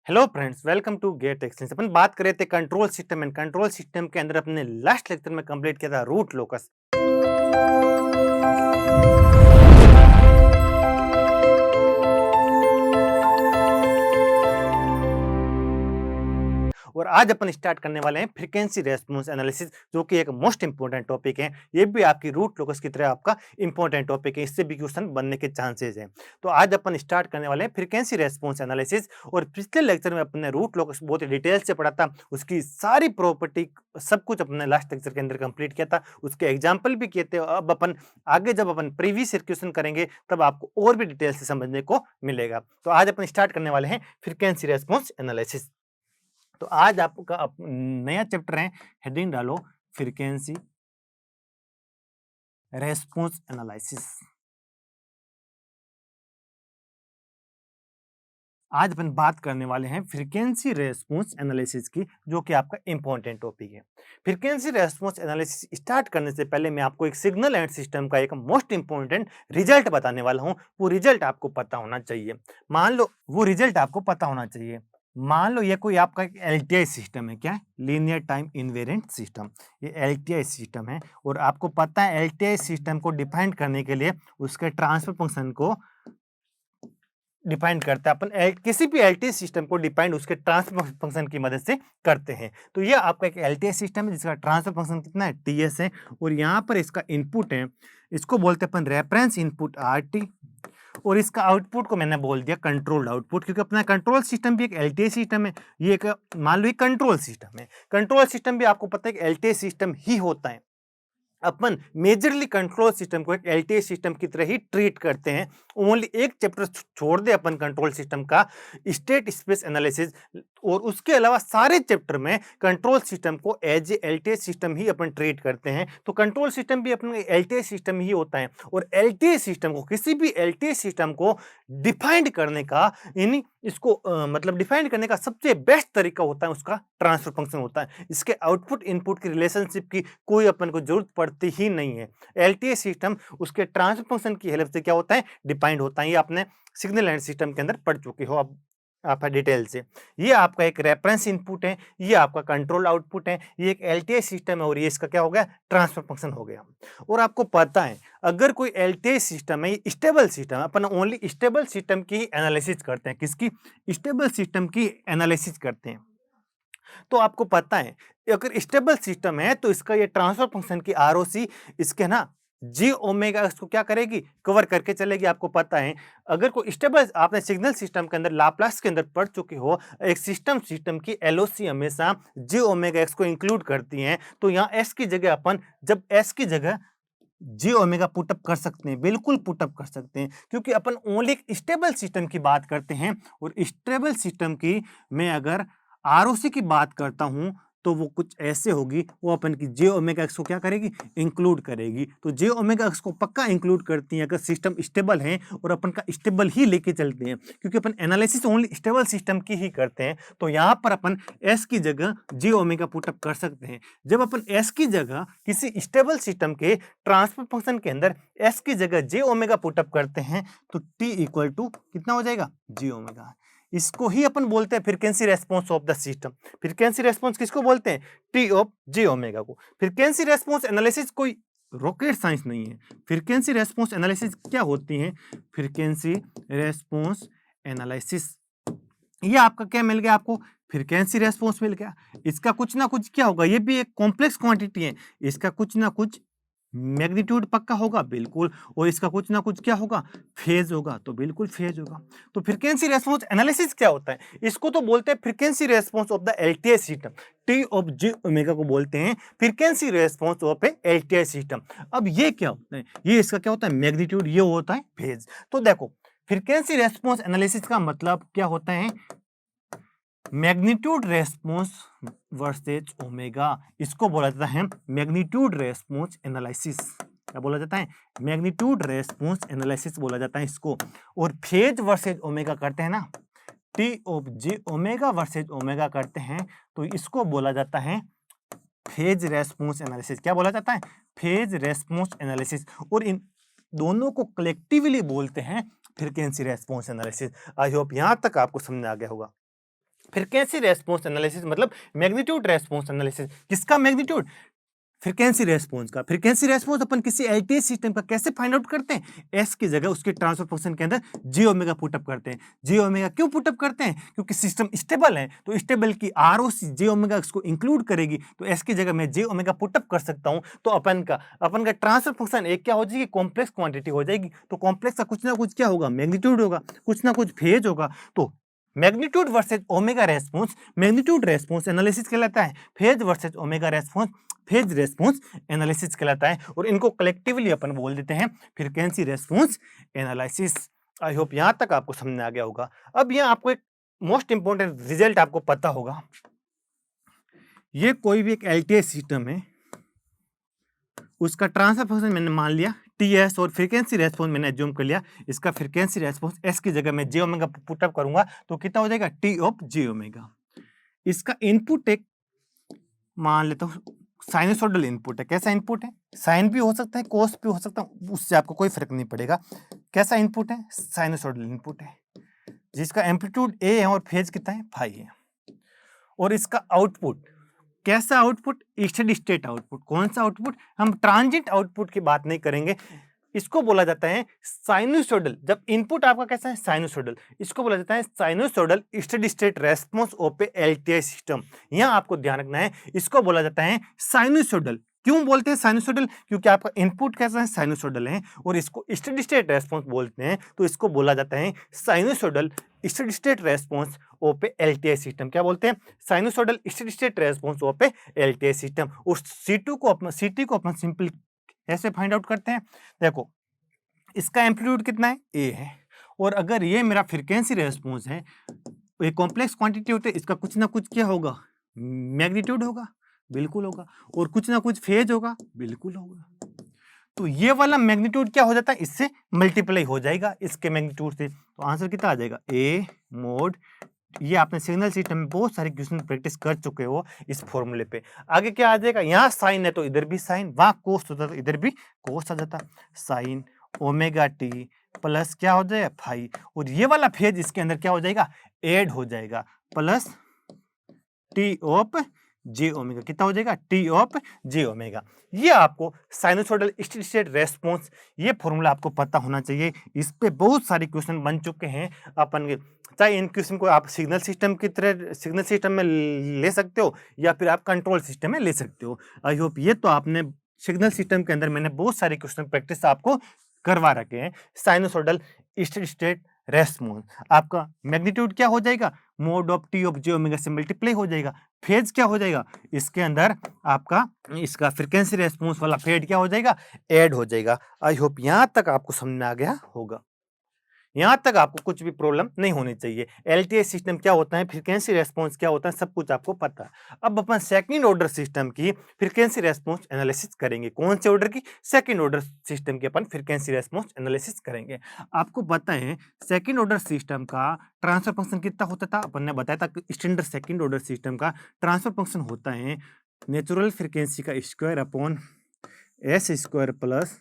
Hello friends, welcome to GATE exchange. अपन बात कर रहे थे control system and control system के अंदर अपने लास्ट लेक्चर में कंप्लीट किया था रूट लोकस। और आज अपन स्टार्ट करने वाले हैं फ्रीक्वेंसी रेस्पॉन्स एनालिसिस, जो कि एक मोस्ट इंपोर्टेंट टॉपिक है। ये भी आपकी रूट लोकस की तरह आपका इंपॉर्टेंट टॉपिक है, इससे भी क्वेश्चन बनने के चांसेस हैं। तो आज अपन स्टार्ट करने वाले हैं फ्रीक्वेंसी रेस्पॉन्स एनालिसिस। और पिछले लेक्चर में अपने रूट लोकस बहुत ही डिटेल से पढ़ा था, उसकी सारी प्रॉपर्टी सब कुछ अपने लास्ट लेक्चर के अंदर कंप्लीट किया था, उसके एग्जाम्पल भी किए थे। अब अपन आगे जब अपन प्रीवियस ईयर क्वेश्चन करेंगे तब आपको और भी डिटेल से समझने को मिलेगा। तो आज अपन स्टार्ट करने वाले हैं फ्रीक्वेंसी रेस्पॉन्स एनालिसिस। तो आज आपका नया चैप्टर है, हेडिंग डालो फ्रीक्वेंसी रेस्पॉन्स एनालिसिस। आज अपन बात करने वाले हैं फ्रीक्वेंसी रेस्पॉन्स एनालिसिस की, जो कि आपका इंपॉर्टेंट टॉपिक है। फ्रीक्वेंसी रेस्पॉन्स एनालिसिस स्टार्ट करने से पहले मैं आपको एक सिग्नल एंड सिस्टम का एक मोस्ट इंपॉर्टेंट रिजल्ट बताने वाला हूं। वो रिजल्ट आपको पता होना चाहिए। मान लो ये कोई आपका एक एलटीआई सिस्टम है। क्या है? Linear time invariant system. ये एलटीआई सिस्टम है और आपको पता है एलटीआई सिस्टम को डिफाइन करने के लिए उसके ट्रांसफर फंक्शन को डिफाइन करता है। अपन किसी भी एलटीआई सिस्टम को डिफाइन उसके ट्रांसफर फंक्शन की मदद से करते हैं। तो ये आपका एक एलटीआई सिस्टम है जिसका ट्रांसफर फंक्शन कितना है? टीएस है। और यहाँ पर इसका इनपुट है, इसको बोलते हैं अपन रेफरेंस इनपुट आरटी। और इसका आउटपुट को मैंने बोल दिया कंट्रोल्ड आउटपुट, क्योंकि अपना कंट्रोल सिस्टम भी एक एलटीआई सिस्टम है। ये एक मान लो कंट्रोल सिस्टम है। कंट्रोल सिस्टम भी आपको पता है कि एलटीआई सिस्टम ही होता है। अपन मेजरली कंट्रोल सिस्टम को एक एलटीआई सिस्टम की तरह ही ट्रीट करते हैं। ओनली एक चैप्टर छोड़ दे अपन कंट्रोल सिस्टम का, स्टेट स्पेस एनालिसिस, और उसके अलावा सारे चैप्टर में कंट्रोल सिस्टम को एज ए एलटीआई सिस्टम ही अपन ट्रीट करते हैं। तो कंट्रोल सिस्टम भी अपन एलटीआई सिस्टम ही होता है। और एलटीआई सिस्टम को, किसी भी एलटीआई सिस्टम को डिफाइंड करने का, यानी इसको मतलब डिफाइंड करने का सबसे बेस्ट तरीका होता है उसका ट्रांसफर फंक्शन होता है। इसके आउटपुट इनपुट की रिलेशनशिप की कोई अपन को जरूरत पड़ती ही नहीं है। एलटीआई सिस्टम उसके ट्रांसफर फंक्शन की हेल्प से क्या होता है? डिफाइंड होता है। ये आपने सिग्नल एंड सिस्टम के अंदर पढ़ चुके हो अब आप डिटेल से। ये आपका एक रेफरेंस इनपुट है, ये आपका कंट्रोल आउटपुट है, ये एक एलटीआई सिस्टम है और ये इसका क्या हो गया? ट्रांसफर फंक्शन हो गया। और आपको पता है अगर कोई एलटीआई सिस्टम है, ये स्टेबल सिस्टम है, अपन ओनली स्टेबल सिस्टम की एनालिसिस करते हैं। किसकी? स्टेबल सिस्टम की एनालिसिस करते हैं। तो आपको पता है अगर स्टेबल सिस्टम है तो इसका ये ट्रांसफर फंक्शन की आरओसी इसके ना जी ओमेगा इसको क्या करेगी? कवर करके चलेगी। आपको पता है अगर कोई स्टेबल, आपने सिग्नल सिस्टम के अंदर लाप्लास के अंदर पढ़ चुके हो, एक सिस्टम की एलओसी हमेशा जी ओमेगा एक्स को इंक्लूड करती है। तो यहाँ एस की जगह अपन, जब एस की जगह जी ओमेगा पुटअप कर सकते हैं, बिल्कुल पुटअप कर सकते हैं, क्योंकि अपन ओनली एक स्टेबल सिस्टम की बात करते हैं। और स्टेबल सिस्टम की मैं अगर आरओसी की बात करता हूं तो वो कुछ ऐसे होगी, वो अपन की जे ओमेगा एक्स को क्या करेगी? इंक्लूड करेगी। तो जे ओमेगा एक्स को पक्का इंक्लूड करती है अगर सिस्टम स्टेबल है, और अपन का स्टेबल ही लेके चलते हैं, क्योंकि अपन एनालिसिस ओनली स्टेबल सिस्टम की ही करते हैं। तो यहाँ पर अपन एस की जगह जे ओमेगा पुटअप कर सकते हैं। जब अपन एस की जगह किसी स्टेबल सिस्टम के ट्रांसफर फंक्शन के अंदर एस की जगह जे ओमेगा पुटअप करते हैं तो टी इक्वल टू कितना हो जाएगा? जी ओमेगा। इसको ही अपन बोलते हैं frequency response of the system. Frequency response किसको बोलते हैं? टी ऑफ जे ओमेगा को। फ्रीक्वेंसी रेस्पॉन्स एनालिसिस कोई रॉकेट साइंस नहीं है। फ्रीक्वेंसी रेस्पॉन्स एनालिसिस क्या होती है? फ्रीक्वेंसी रेस्पॉन्स एनालिसिस, ये आपका क्या मिल गया? आपको फ्रीक्वेंसी रेस्पॉन्स मिल गया। इसका कुछ ना कुछ क्या होगा? ये भी एक कॉम्प्लेक्स क्वांटिटी है, इसका कुछ ना कुछ मैग्नीट्यूड पक्का होगा, बिल्कुल। और इसका कुछ ना कुछ क्या होगा? फेज होगा, तो बिल्कुल फेज होगा। तो फ्रीक्वेंसी रेस्पॉन्स एनालिसिस क्या होता है? इसको तो बोलते हैं frequency response of the LTI system. T of j omega को बोलते हैं frequency response of A LTI system. अब ये क्या होता है? ये इसका क्या होता है? मैग्नीट्यूड। ये होता है फेज। तो देखो फ्रीक्वेंसी रेस्पॉन्स एनालिसिस का मतलब क्या होता है? मैग्नीट्यूड रेस्पॉन्स वर्सेज ओमेगा, इसको बोला जाता है मैग्नीट्यूड रेस्पॉन्स एनालिसिस। क्या बोला जाता है? मैग्नीट्यूड रेस्पॉन्स एनालिसिस बोला जाता है इसको। और फेज वर्सेज ओमेगा करते हैं ना, T of j omega versus omega करते हैं, तो इसको बोला जाता है फेज रेस्पॉन्स एनालिसिस। क्या बोला जाता है? Phase response analysis. और इन दोनों को कलेक्टिवली बोलते हैं frequency response analysis. I hope यहां तक आपको समझ आ गया होगा। फ्रीक्वेंसी रेस्पॉन्स एनालिसिस मतलब मैग्नीट्यूड रेस्पॉन्स एनालिसिस। किसका मैग्नीट्यूड? फ्रीक्वेंसी रेस्पॉन्स का। फ्रीक्वेंसी रेस्पॉन्स अपन किसी एलटीए सिस्टम का कैसे फाइंड आउट करते हैं? एस की जगह उसके ट्रांसफर फंक्शन के अंदर जे ओमेगा पुटअप करते हैं। जे ओमेगा क्यों पुटअप करते हैं? क्योंकि सिस्टम स्टेबल है, तो स्टेबल की आरओसी जे ओमेगा इसको इंक्लूड करेगी, तो एस की जगह मैं जे ओमेगा पुटअप कर सकता हूं। तो अपन का ट्रांसफर फंक्शन एक क्या हो जाएगी? कॉम्प्लेक्स क्वांटिटी हो जाएगी। तो कॉम्प्लेक्स का कुछ ना कुछ क्या होगा? मैग्नीट्यूड होगा, कुछ ना कुछ फेज होगा। तो magnitude versus omega response magnitude response analysis कहलाता है। Phase versus omega response phase response analysis कहलाता है, और इनको कलेक्टिवली अपन बोल देते हैं frequency response analysis. I hope यहां तक आपको समझ में आ गया होगा। अब यहां आपको एक मोस्ट इंपॉर्टेंट रिजल्ट आपको पता होगा। ये कोई भी एक एलटीए सिस्टम है, उसका ट्रांसफर फंक्शन मैंने मान लिया टीएस, और फ्रीक्वेंसी रेस्पॉन्स मैंने एज्यूम कर लिया। इसका फ्रीक्वेंसी रेस्पॉन्स एस की जगह मैं जे ओमेगा पुटअप करूंगा, तो कितना हो जाएगा? T of j omega. इसका इनपुट एक मान लेता हूं साइनसोइडल इनपुट है। कैसा इनपुट है? साइन भी हो सकता है, कोस भी हो सकता है, उससे आपको कोई फर्क नहीं पड़ेगा। कैसा इनपुट है? साइनसोइडल इनपुट है, जिसका एम्पलीट्यूड ए है और फेज कितना है? फाई है। और इसका आउटपुट कैसा? Output steady state output. कौन सा आउटपुट? हम ट्रांजिट आउटपुट की बात नहीं करेंगे। इसको बोला जाता है साइनसोइडल। जब इनपुट आपका कैसा है? साइनसोइडल। इसको बोला जाता है sinusoidal steady state response of A LTI system. यहां आपको ध्यान रखना है, इसको बोला जाता है साइनसोइडल। क्यों बोलते हैं साइनसोइडल? क्योंकि आपका इनपुट कैसा है? साइनसोइडल है, और इसको स्टेडी स्टेट रेस्पॉन्स बोलते हैं, तो इसको बोला जाता है sinusoidal steady state response of A LTI system. क्या बोलते हैं? Sinusoidal steady state response of A LTI system. उस सीटी को अपन सिंपल ऐसे फाइंड आउट करते हैं। देखो, इसका एम्पलीट्यूड कितना है? ए है, और अगर ये मेरा फ्रीक्वेंसी रेस्पॉन्स है, ये कॉम्प्लेक्स क्वांटिटी होते हैं, इसका कुछ ना कुछ क्या होगा? मैग्नीट्यूड होगा, बिल्कुल होगा, और कुछ ना कुछ फेज होगा, बिल्कुल होगा। तो ये वाला मैग्नीट्यूड क्या हो जाता है? इससे मल्टीप्लाई हो जाएगा इसके मैग्नीट्यूड से। तो आंसर कितना आ जाएगा? ए मोड। ये आपने सिग्नल सिस्टम में बहुत सारे क्वेश्चन प्रैक्टिस कर चुके हो इस फॉर्मूले पे। आगे क्या आ जाएगा? यहाँ साइन है तो इधर भी साइन, वहां कोस होता तो इधर भी कोस आ जाता। साइन ओमेगा टी प्लस क्या हो जाएगा? फाई, और ये वाला फेज इसके अंदर क्या हो जाएगा? ऐड हो जाएगा, plus T of j omega. कितना हो जाएगा? T of j omega. ये आपको साइनसोइडल स्टेडी स्टेट रेस्पॉन्स, ये फॉर्मूला आपको पता होना चाहिए। इस पे बहुत सारे क्वेश्चन बन चुके हैं अपन के। चाहे इन क्वेश्चन को आप सिग्नल सिस्टम की तरह सिग्नल सिस्टम में ले सकते हो, या फिर आप कंट्रोल सिस्टम में ले सकते हो। आई होप ये तो आपने सिग्नल सिस्टम के अंदर मैंने बहुत सारे क्वेश्चन प्रैक्टिस आपको करवा रखे हैं। साइनसोइडल स्टेडी स्टेट रेस्पॉन्स, आपका मैग्नीट्यूड क्या हो जाएगा? Mode of T of j omega से मल्टीप्लाई हो जाएगा। फेज क्या हो जाएगा? इसके अंदर आपका इसका फ्रीक्वेंसी रेस्पॉन्स वाला फेज क्या हो जाएगा? ऐड हो जाएगा। आई होप यहां तक आपको समझ में आ गया होगा। यहां तक आपको कुछ भी प्रॉब्लम नहीं होनी चाहिए। एलटीआई सिस्टम क्या होता है, फ्रीक्वेंसी रेस्पॉन्स क्या होता है, सब कुछ आपको पता है। अब अपन सेकंड ऑर्डर सिस्टम की फ्रीक्वेंसी रेस्पॉन्स एनालिसिस करेंगे। कौन से ऑर्डर की? सेकंड ऑर्डर सिस्टम की अपन फ्रीक्वेंसी रेस्पॉन्स एनालिसिस करेंगे। आपको पता है सेकंड ऑर्डर सिस्टम का ट्रांसफर फंक्शन कितना होता था? अपन ने बताया था कि स्टैंडर्ड सेकंड ऑर्डर सिस्टम का ट्रांसफर फंक्शन होता है नेचुरल फ्रीक्वेंसी का square upon s square plus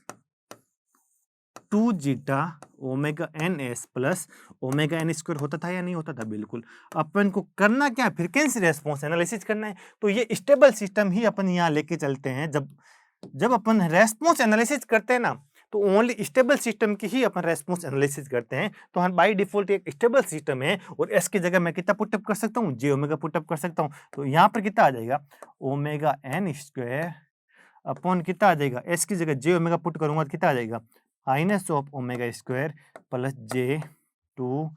2 zeta omega n s plus omega n square होता था या नहीं होता था? बिल्कुल। अपन को करना क्या? फ्रीक्वेंसी रेस्पॉन्स एनालिसिस करना है। तो ये स्टेबल सिस्टम ही अपन यहाँ लेके चलते हैं। जब अपन रेस्पॉन्स एनालिसिस करते हैं ना, तो ओनली स्टेबल सिस्टम की ही अपन रेस्पॉन्स एनालिसिस करते हैं। तो हम बाय डिफॉल्ट एक स्टेबल सिस्टम है, और एस की जगह मैं कितना पुटअप कर सकता हूँ? जे ओमेगा पुटअप कर सकता हूँ। तो यहाँ पर कितना आ जाएगा? ओमेगा एन स्क्वायर अपॉन कितना आ जाएगा? एस की जगह जे ओमेगा पुट करूंगा तो कितना आ जाएगा? Minus of omega square plus j two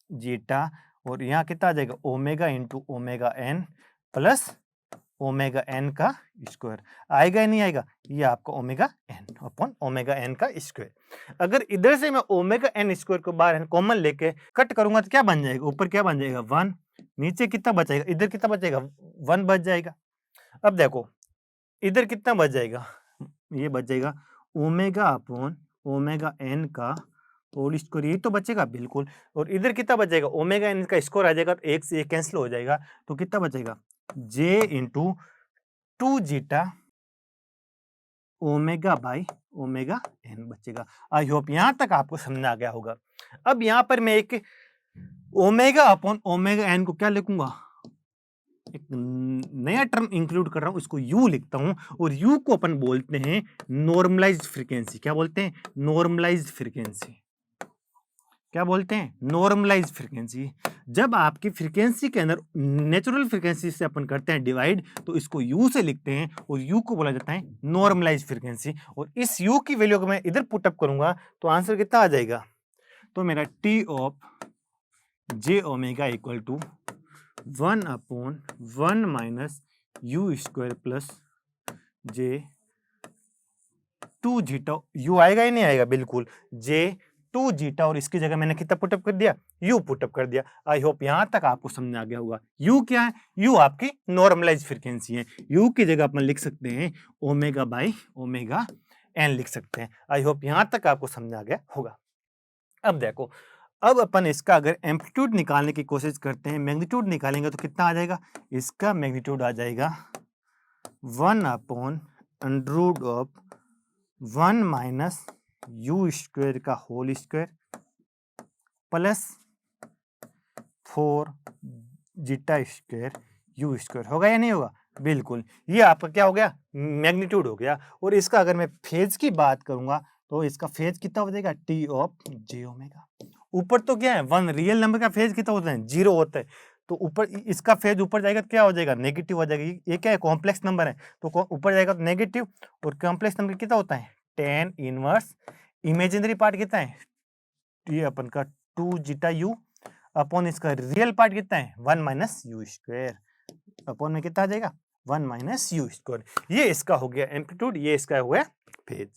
zeta, और यहाँ कितना आ जाएगा? Omega into omega n plus omega n का स्क्वायर। आएगा या नहीं आएगा? ये आपका omega n upon omega n का स्क्वायर। अगर इधर से मैं ओमेगा एन स्क्वायर को बाहर कॉमन लेके कट करूंगा तो क्या बन जाएगा? ऊपर क्या बन जाएगा? 1, नीचे कितना बचेगा? इधर कितना बचेगा? 1 बच जाएगा। अब देखो इधर कितना बच जाएगा? ये बच जाएगा ओमेगा अपॉन ओमेगा एन का होल स्क्वायर, यही तो बचेगा बिल्कुल। और इधर कितना बचेगा? ओमेगा एन का स्क्वायर आ जाएगा, तो एक से एक कैंसिल हो जाएगा। तो कितना बचेगा? J into 2 zeta omega by omega N बचेगा। आई होप यहां तक आपको समझ आ गया होगा। अब यहां पर मैं एक ओमेगा अपॉन ओमेगा एन को क्या लिखूंगा, एक नया टर्म इंक्लूड कर रहा हूं, इसको यू लिखता हूं, और यू को अपन बोलते हैं नॉर्मलाइज्ड फ्रीक्वेंसी। क्या बोलते हैं, नॉर्मलाइज्ड फ्रीक्वेंसी। क्या बोलते हैं, नॉर्मलाइज्ड फ्रीक्वेंसी। जब आपकी फ्रीक्वेंसी के अंदर नेचुरल फ्रीक्वेंसी से अपन करते हैं डिवाइड, तो इसको यू से लिखते हैं, और यू को बोला जाता है नॉर्मलाइज्ड फ्रीक्वेंसी। और इस यू की वैल्यू को मैं इधर पुटअप करूंगा तो आंसर कितना आ जाएगा, तो मेरा T of j omega equal to 1/1 minus u square plus j 2 zeta, u आएगा ही नहीं आएगा, बिल्कुल जे 2 जीटा, और इसकी जगह मैंने कितना पुटअप कर दिया, यू पुटअप कर दिया। आई होप यहां तक आपको समझ आ गया होगा। यू क्या है, यू आपकी नॉर्मलाइज फ्रीक्वेंसी है। यू की जगह अपन लिख सकते हैं ओमेगा बाई ओमेगा एन लिख सकते हैं। आई होप यहां तक आपको समझ आ गया होगा। अब देखो, अब अपन इसका अगर एम्पलीट्यूड निकालने की कोशिश करते हैं, मैग्नीट्यूड निकालेंगे तो कितना आ जाएगा, इसका मैग्नीट्यूड आ जाएगा 1/√1 माइनस यू स्क्वायर का whole square plus 4 zeta square u square. होगा या नहीं होगा, बिल्कुल। ये आपका क्या हो गया, मैग्नीट्यूड हो गया। और इसका अगर मैं फेज की बात करूंगा तो इसका फेज कितना हो जाएगा, टी ऑफ जे ओमेगा। ऊपर तो क्या है, वन रियल नंबर का फेज कितना होता है, 0 होता है, तो ऊपर इसका फेज ऊपर जाएगा तो क्या हो जाएगा, नेगेटिव हो जाएगा। ये क्या है, कॉम्प्लेक्स नंबर है, तो ऊपर जाएगा तो नेगेटिव। और कॉम्प्लेक्स नंबर कितना होता है, tan इनवर्स, इमेजिनरी पार्ट कितना है, ये अपन का 2 जीटा यू, अपॉन इसका रियल पार्ट कितना है 1 माइनस यू स्क्वायर, अपॉन में कितना आ जाएगा 1 माइनस यू स्क्वायर। ये इसका हो गया एम्पलीट्यूड, ये इसका हो गया फेज।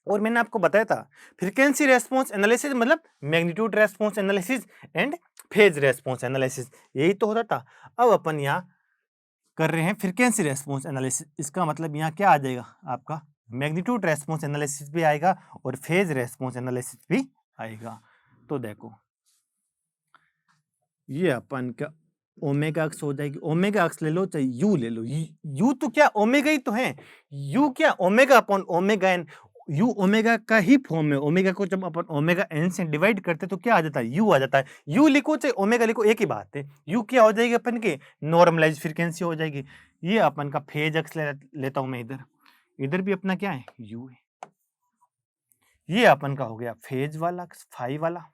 और मैंने आपको बताया था फ्रीक्वेंसी रेस्पॉन्स एनालिसिस मतलब magnitude response analysis and phase response analysis, यही तो होता था। अब अपन यहाँ कर रहे हैं फ्रीक्वेंसी रेस्पॉन्स एनालिसिस। इसका मतलब यहाँ क्या आ जाएगा, आपका मैग्नीट्यूड रेस्पॉन्स एनालिसिस भी आएगा और फेज रेस्पॉन्स एनालिसिस भी आएगा। तो देखो, ये अपन का ओमेगा अक्स हो जाएगी, ओमेगा अक्स ले लो चाहे यू ले लो, यू तो क्या ओमेगा ही तो है, यू क्या omega upon omega n, u omega का ही फॉर्म है। ओमेगा को जब अपन ओमेगा एन से डिवाइड करते तो क्या आ जाता है, यू आ जाता है। यू लिखो चाहे ओमेगा लिखो एक ही बात है। यू क्या हो जाएगी अपन की नॉर्मलाइज फ्रीक्वेंसी हो जाएगी। ये अपन का फेज अक्स लेता हूं मैं, इधर इधर भी अपना क्या है, यू है। ये अपन का हो गया फेज वाला फाई वाला,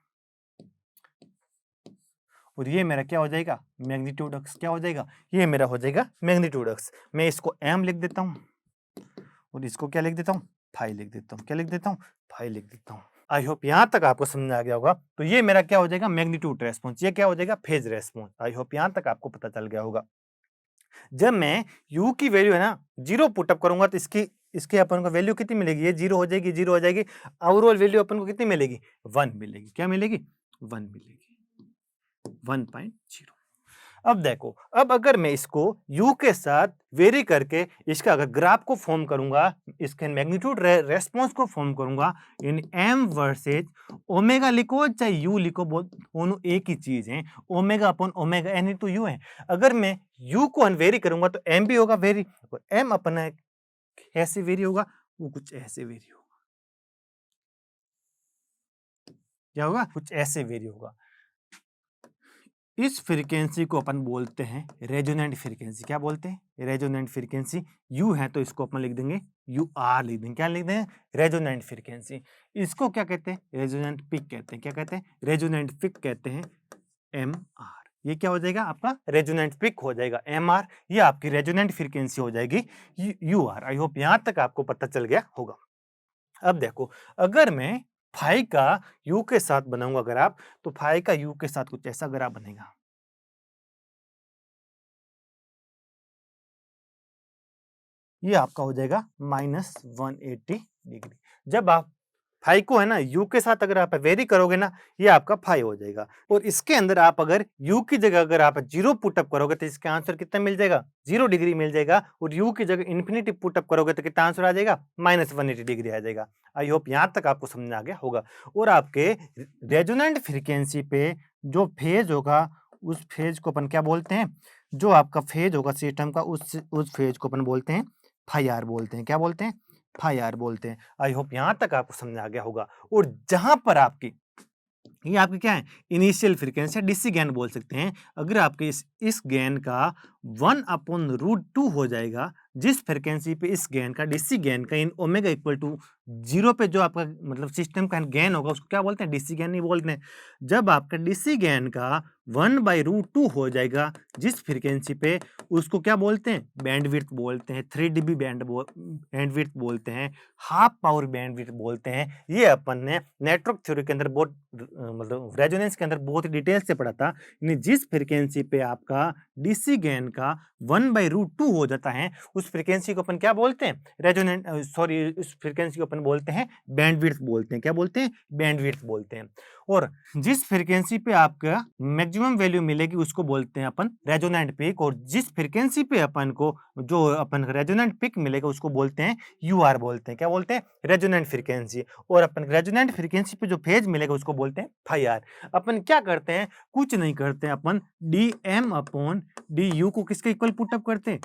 और ये मेरा क्या हो जाएगा, मैग्नीट्यूड अक्स। क्या हो जाएगा, ये मेरा हो जाएगा मैग्नीट्यूड अक्स। मैं इसको एम लिख देता हूं और इसको क्या लिख देता हूं, फाई लिख देता हूं। क्या लिख देता हूं, फाई लिख देता हूं। आई होप यहां तक आपको समझ आ गया होगा। तो ये मेरा क्या हो जाएगा, मैग्नीट्यूड रेस्पॉन्स, ये क्या हो जाएगा, फेज रेस्पॉन्स। आई होप यहां तक आपको पता चल गया होगा। जब मैं u की वैल्यू है ना 0 पुटअप करूंगा तो इसके अपन को वैल्यू कितनी मिलेगी, ये 0 हो जाएगी, 0 हो जाएगी। ओवरऑल वैल्यू अपन को कितनी मिलेगी, 1 मिलेगी। क्या मिलेगी, 1 मिलेगी, 1.0। अब देखो, अब अगर मैं इसको u के साथ वेरी करके इसका अगर ग्राफ को फॉर्म करूंगा, इसके मैग्नीट्यूड रेस्पॉन्स को फॉर्म करूंगा इन m वर्सेज ओमेगा लिखो चाहे u लिखो, दोनों एक ही चीज है। ओमेगा अपॉन ओमेगा एन ही तो u है। अगर मैं u को अनवेरी करूंगा तो m भी होगा वेरी, और m अपना ऐसे वेरी होगा, वो कुछ ऐसे वेरी होगा। क्या होगा, कुछ ऐसे वेरी होगा। इस फ्रीक्वेंसी को अपन बोलते हैं रेजोनेंट फ्रीक्वेंसी। क्या बोलते हैं, रेजोनेंट फ्रीक्वेंसी। यू है तो इसको अपन लिख देंगे यू आर लिख देंगे। क्या लिख देंगे, रेजोनेंट फ्रीक्वेंसी। इसको क्या कहते हैं, रेजोनेंट पिक कहते हैं। क्या कहते हैं, रेजोनेंट पिक कहते हैं, एम आर। ये क्या हो जाएगा, आपका रेजोनेंट पिक हो जाएगा एम आर। ये आपकी रेजोनेंट फ्रीक्वेंसी हो जाएगी यू आर। आई होप यहां तक आपको पता चल गया होगा। अब देखो, अगर मैं फाई का यू के साथ बनाऊंगा ग्राफ, तो फाई का यू के साथ कुछ ऐसा ग्राफ बनेगा। ये आपका हो जाएगा -180 डिग्री। जब आप फाई को है ना यू के साथ अगर आप वेरी करोगे ना, ये आपका फाई हो जाएगा। और इसके अंदर आप अगर यू की जगह अगर आप 0 पुटअप करोगे तो इसका आंसर कितना मिल जाएगा, 0 डिग्री मिल जाएगा। और यू की जगह इन्फिनिटी पुटअप करोगे तो कितना आंसर आ जाएगा, -180 डिग्री आ जाएगा। आई होप यहां तक आपको समझ आ गया होगा। और आपके रेजोनेंट फ्रीक्वेंसी पे जो फेज होगा, उस फेज को अपन क्या बोलते हैं, जो आपका फेज होगा सिस्टम का, उस फेज को अपन बोलते हैं फाई आर बोलते हैं। क्या बोलते हैं, फाई आर बोलते हैं। आई होप यहां तक आपको समझ आ गया होगा। और जहां पर आपकी ये आपकी क्या है, इनिशियल फ्रीक्वेंसी या डीसी गेन बोल सकते हैं। अगर आपके इस गेन का 1/√2 हो जाएगा, जिस फ्रीक्वेंसी पे इस गेन का डीसी गेन का इन ओमेगा इक्वल टू 0 पे जो आपका मतलब सिस्टम का गेन होगा उसको क्या बोलते हैं, डीसी गेन नहीं बोलते हैं। जब आपका डीसी गेन का 1/√2 हो जाएगा जिस फ्रीक्वेंसी पे, उसको क्या बोलते हैं, बैंडविड्थ बोलते हैं, 3 डीबी बैंडविड्थ बोलते हैं, हाफ पावर बैंडविड्थ बोलते हैं। ये अपन ने नेटवर्क थ्योरी के अंदर बहुत मतलब रेजोनेंस के अंदर बहुत ही डिटेल से पढ़ा था। यानी जिस फ्रीक्वेंसी पे आपका डीसी गेन का 1/√2 हो जाता है, उस फ्रीक्वेंसी को अपन क्या बोलते हैं, रेजोनेंट सॉरी उस फ्रीक्वेंसी को अपन बोलते हैं बैंडविड्थ बोलते हैं। क्या बोलते हैं, बैंडविड्थ बोलते हैं। और जिस फ्रीक्वेंसी पे आपका मैक्सिमम वैल्यू मिलेगी उसको बोलते हैं अपन रेजोनेंट पीक, और जिस फ्रीक्वेंसी पे अपन को जो अपन रेजोनेंट पीक मिलेगा उसको बोलते हैं यूआर बोलते हैं। क्या बोलते हैं, रेजोनेंट फ्रीक्वेंसी। और अपन रेजोनेंट फ्रीक्वेंसी पे जो फेज मिलेगा उसको बोलते हैं फाई आर। अपन क्या करते हैं, कुछ नहीं करते हैं, अपन D M upon D U को किसके इक्वल पुटअप करते हैं,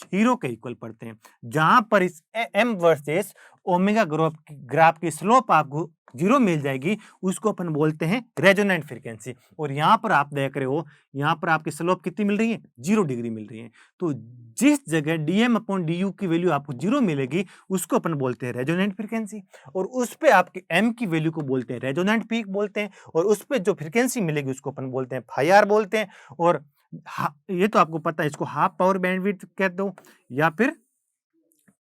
0 के इक्वल पढ़ते हैं। जहां पर इस एम वर्सेस ओमेगा ग्राफ की स्लोप आपको 0 मिल जाएगी, उसको अपन बोलते हैं रेजोनेंट फ्रीक्वेंसी। और यहां पर आप देख रहे हो, यहां पर आपकी स्लोप कितनी मिल रही है, 0 डिग्री मिल रही है। तो जिस जगह डीएम अपॉन डी यू की वैल्यू आपको 0 मिलेगी उसको अपन बोलते हैं रेजोनेंट फ्रीक्वेंसी। और उस पे आपकी एम की वैल्यू को बोलते हैं रेजोनेंट पीक बोलते हैं। और उस पे जो फ्रीक्वेंसी मिलेगी उसको अपन बोलते हैं फाई आर बोलते हैं। और ये तो आपको पता है, इसको हाफ पावर बैंडविड्थ कहते हो या फिर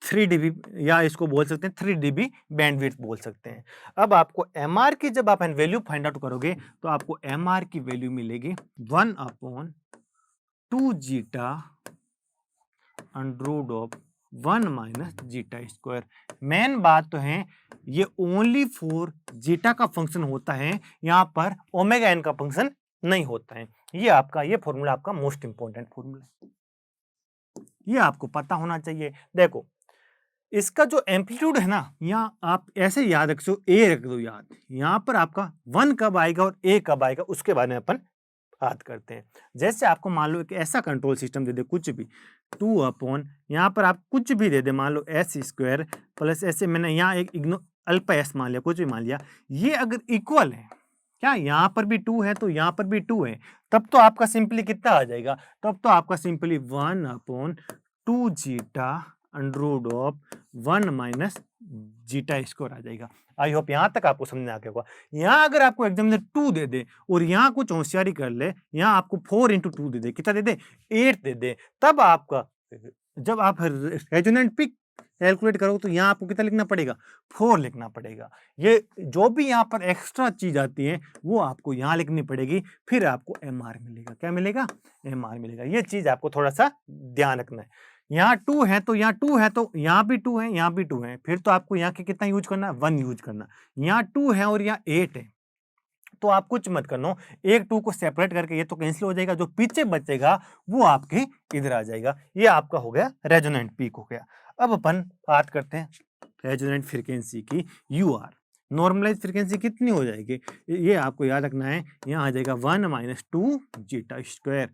3 डीबी, या इसको बोल सकते हैं 3 डीबी बैंडविड्थ बोल सकते हैं। अब आपको एमआर की जब आप वैल्यू फाइंड आउट करोगे तो आपको एमआर की वैल्यू मिलेगी 1/2 zeta under of 1 minus zeta square. Main बात तो है ये ओनली फॉर जीटा का फंक्शन होता है, यहाँ पर ओमेगा एन का फंक्शन नहीं होता है। ये आपका ये फॉर्मूला आपका मोस्ट इंपॉर्टेंट फॉर्मूला, ये आपको पता होना चाहिए। देखो इसका जो एम्पलीट्यूड है ना, यहाँ आप ऐसे याद रखो, ए रख दो याद, यहाँ पर आपका 1 कब आएगा और ए कब आएगा उसके बारे में अपन बात करते हैं। जैसे आपको मान लो एक ऐसा कंट्रोल सिस्टम दे दे, कुछ भी 2 अपॉन यहाँ पर आप कुछ भी दे दे, मान लो एस स्क्वायर प्लस ऐसे, मैंने यहाँ एक इग्नो अल्पा एस मान लिया, कुछ भी मान लिया, ये अगर इक्वल है, क्या यहाँ पर भी 2 है तो यहाँ पर भी 2 है, तब तो आपका सिंपली कितना आ जाएगा, तब तो आपका simply 1/2 zeta under of 1 minus zeta square आ जाएगा। आई होप यहाँ तक आपको समझ में आ गया होगा। यहाँ अगर आपको एग्जामिनर 2 दे दे और यहाँ कुछ होशियारी कर ले, यहाँ आपको 4/2 दे दे, कितना दे दे, 8 दे दे, तब आपका जब आप रेजोनेंट पिक कैलकुलेट करो तो यहाँ आपको कितना लिखना पड़ेगा, 4 लिखना पड़ेगा। ये जो भी यहाँ पर एक्स्ट्रा चीज आती है वो आपको यहाँ लिखनी पड़ेगी, फिर आपको एमआर मिलेगा। क्या मिलेगा, एमआर मिलेगा। ये चीज आपको थोड़ा सा ध्यान रखना है। यहाँ 2 है तो यहाँ 2 है तो यहाँ भी 2 है, यहाँ भी 2 है, फिर तो आपको यहाँ के कितना यूज करना है, 1 यूज करना। यहाँ 2 है और यहाँ 8 है, तो आप कुछ मत करना, एक 2 को सेपरेट करके ये तो कैंसिल हो जाएगा, जो पीछे बचेगा वो आपके इधर आ जाएगा। ये आपका हो गया रेजोनेंट पीक हो गया। अब अपन बात करते हैं रेजोनेंट फ्रीक्वेंसी की, यूआर नॉर्मलाइज फ्रीक्वेंसी कितनी हो जाएगी, ये आपको याद रखना है। यहाँ आ जाएगा 1 माइनस 2 जीटा स्क्वायर।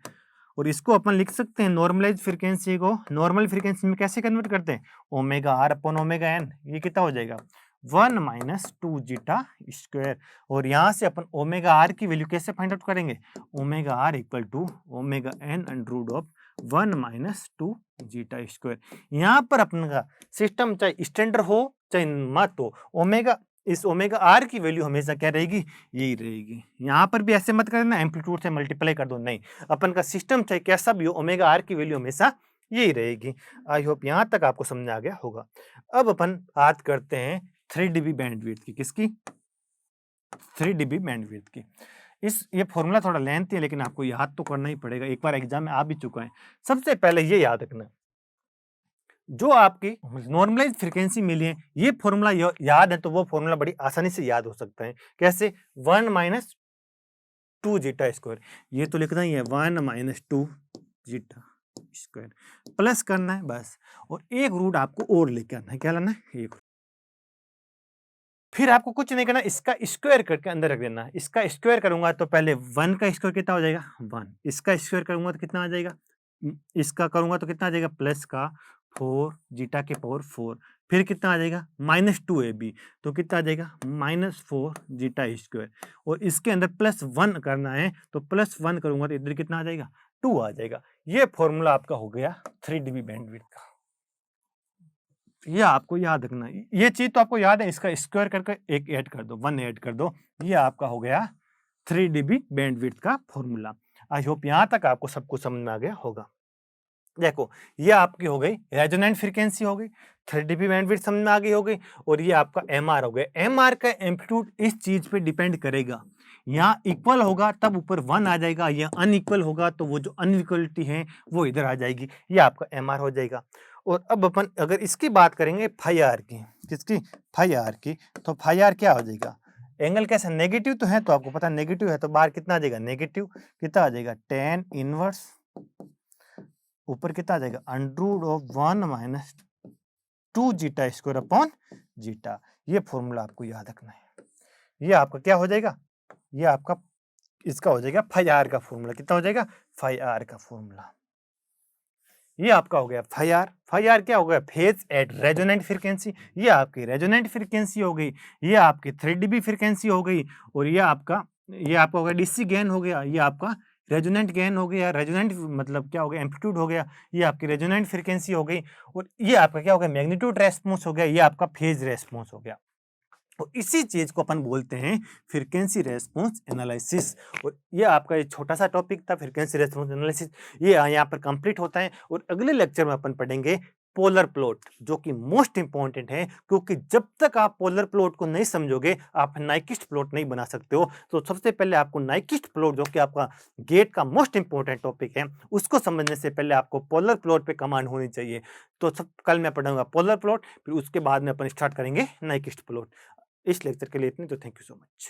और इसको अपन लिख सकते हैं नॉर्मलाइज फ्रीक्वेंसी को नॉर्मल फ्रीक्वेंसी में कैसे कन्वर्ट करते हैं, omega r upon omega n. ये कितना हो जाएगा, 1 माइनस 2 जीटा स्क्वायर। और यहाँ से अपन ओमेगा आर की वैल्यू कैसे फाइंड आउट करेंगे, omega r equal to omega n under of 1 minus 2 zeta square. यहाँ पर अपन का सिस्टम चाहे स्टैंडर्ड हो चाहे मत हो, ओमेगा इस ओमेगा आर की वैल्यू हमेशा क्या रहेगी, यही रहेगी। यहाँ पर भी ऐसे मत करना एम्पलीट्यूड से मल्टीप्लाई कर दो, नहीं, अपन का सिस्टम चाहे कैसा भी हो ओमेगा आर की वैल्यू हमेशा यही रहेगी। आई होप यहाँ तक आपको समझ आ गया होगा। अब अपन बात करते हैं 3 डीबी बैंडविड्थ की, किसकी, 3 डीबी बैंडविड्थ की। ये फॉर्मूला थोड़ा लेंथ है लेकिन आपको याद तो करना ही पड़ेगा, एक बार एग्जाम में आ भी चुका है। सबसे पहले ये याद रखना, जो आपकी नॉर्मलाइज फ्रीक्वेंसी मिली है, ये फॉर्मूला याद है तो वो फॉर्मूला बड़ी आसानी से याद हो सकता है। कैसे, 1 माइनस 2 जीटा स्क्वायर, ये तो लिखना ही है 1 माइनस 2 जीटा स्क्वायर, प्लस करना है बस, और एक रूट आपको और लेके आना है। क्या लाना है, एक। फिर आपको कुछ नहीं करना, इसका स्क्वायर करके अंदर रख देना। इसका स्क्वायर करूंगा तो पहले 1 का स्क्वायर कितना हो जाएगा, 1। इसका स्क्वायर करूंगा तो कितना आ जाएगा, इसका करूंगा तो कितना आ जाएगा, प्लस का 4 जीटा के पावर 4, फिर कितना आ जाएगा -2ab, तो कितना आ जाएगा -4 जीटा स्क्वायर, और इसके अंदर +1 करना है तो +1 करूंगा तो इधर कितना आ जाएगा 2 आ जाएगा। ये फॉर्मूला आपका हो गया 3 dB बैंडविड्थ का। ये आपको याद रखना है, ये चीज तो आपको याद है, इसका स्क्वायर करके एक ऐड कर दो, 1 ऐड कर दो, ये आपका हो गया 3 dB बैंडविड्थ का फॉर्मूला। आई होप यहां तक आपको सब कुछ समझ में आ गया होगा। देखो ये आपकी हो गई रेजोनेंट फ्रीक्वेंसी हो गई, 3 dB बैंडविड्थ समझ में आ गई हो गई, और ये आपका एमआर हो गया। एमआर का एम्पलीट्यूड इस चीज पे डिपेंड करेगा, यहाँ इक्वल होगा तब ऊपर 1 आ जाएगा, या अनइक्वल होगा तो वो जो अनइक्वलिटी है वो इधर आ जाएगी, ये आपका एमआर हो जाएगा। और अब अपन अगर इसकी बात करेंगे फाई आर की, किसकी फाई आर की, तो फाई आर क्या हो जाएगा, एंगल कैसा नेगेटिव तो है, तो आपको पता नेगेटिव है तो बाहर कितना आ जाएगा नेगेटिव, कितना आ जाएगा tan इनवर्स, ऊपर कितना आ जाएगा √1 - 2 जीटा स्क्वायर अपॉन जीटा। ये फॉर्मूला आपको याद रखना है। ये आपका क्या हो जाएगा, ये आपका इसका हो जाएगा फाई आर का फॉर्मूला, कितना हो जाएगा फाई आर का फॉर्मूला। ये आपका हो गया फाई आर। फाई आर क्या हो गया, फेज एट रेजोनेंट फ्रीक्वेंसी, ये आपकी रेजोनेंट फ्रीक्वेंसी हो गई, ये आपकी 3 dB फ्रीक्वेंसी हो गई, और ये आपका हो गया डीसी गेन हो गया, ये आपका रेजोनेंट गेन हो गया, रेजोनेंट मतलब क्या हो गया एम्पलीट्यूड हो गया, ये आपकी रेजोनेंट फ्रीक्वेंसी हो गई, और ये आपका क्या हो गया मैग्नीट्यूड रेस्पॉन्स हो गया, ये आपका फेज रेस्पॉन्स हो गया। तो इसी चीज को अपन बोलते हैं फ्रीक्वेंसी रेस्पॉन्स एनालिसिस। और ये आपका एक छोटा सा टॉपिक था फ्रीक्वेंसी रेस्पॉन्स एनालिसिस, ये यहाँ पर कंप्लीट होता है। और अगले लेक्चर में अपन पढ़ेंगे पोलर प्लॉट, जो कि मोस्ट इंपॉर्टेंट है, क्योंकि जब तक आप पोलर प्लॉट को नहीं समझोगे आप नाइक्विस्ट प्लॉट नहीं बना सकते हो। तो सबसे पहले आपको नाइक्विस्ट प्लॉट, जो कि आपका गेट का मोस्ट इंपॉर्टेंट टॉपिक है, उसको समझने से पहले आपको पोलर प्लॉट पे कमांड होनी चाहिए। तो सब कल मैं पढ़ूंगा पोलर प्लॉट, फिर उसके बाद में अपन स्टार्ट करेंगे नाइक्विस्ट प्लॉट। इस लेक्चर के लिए इतनी, तो थैंक यू सो मच।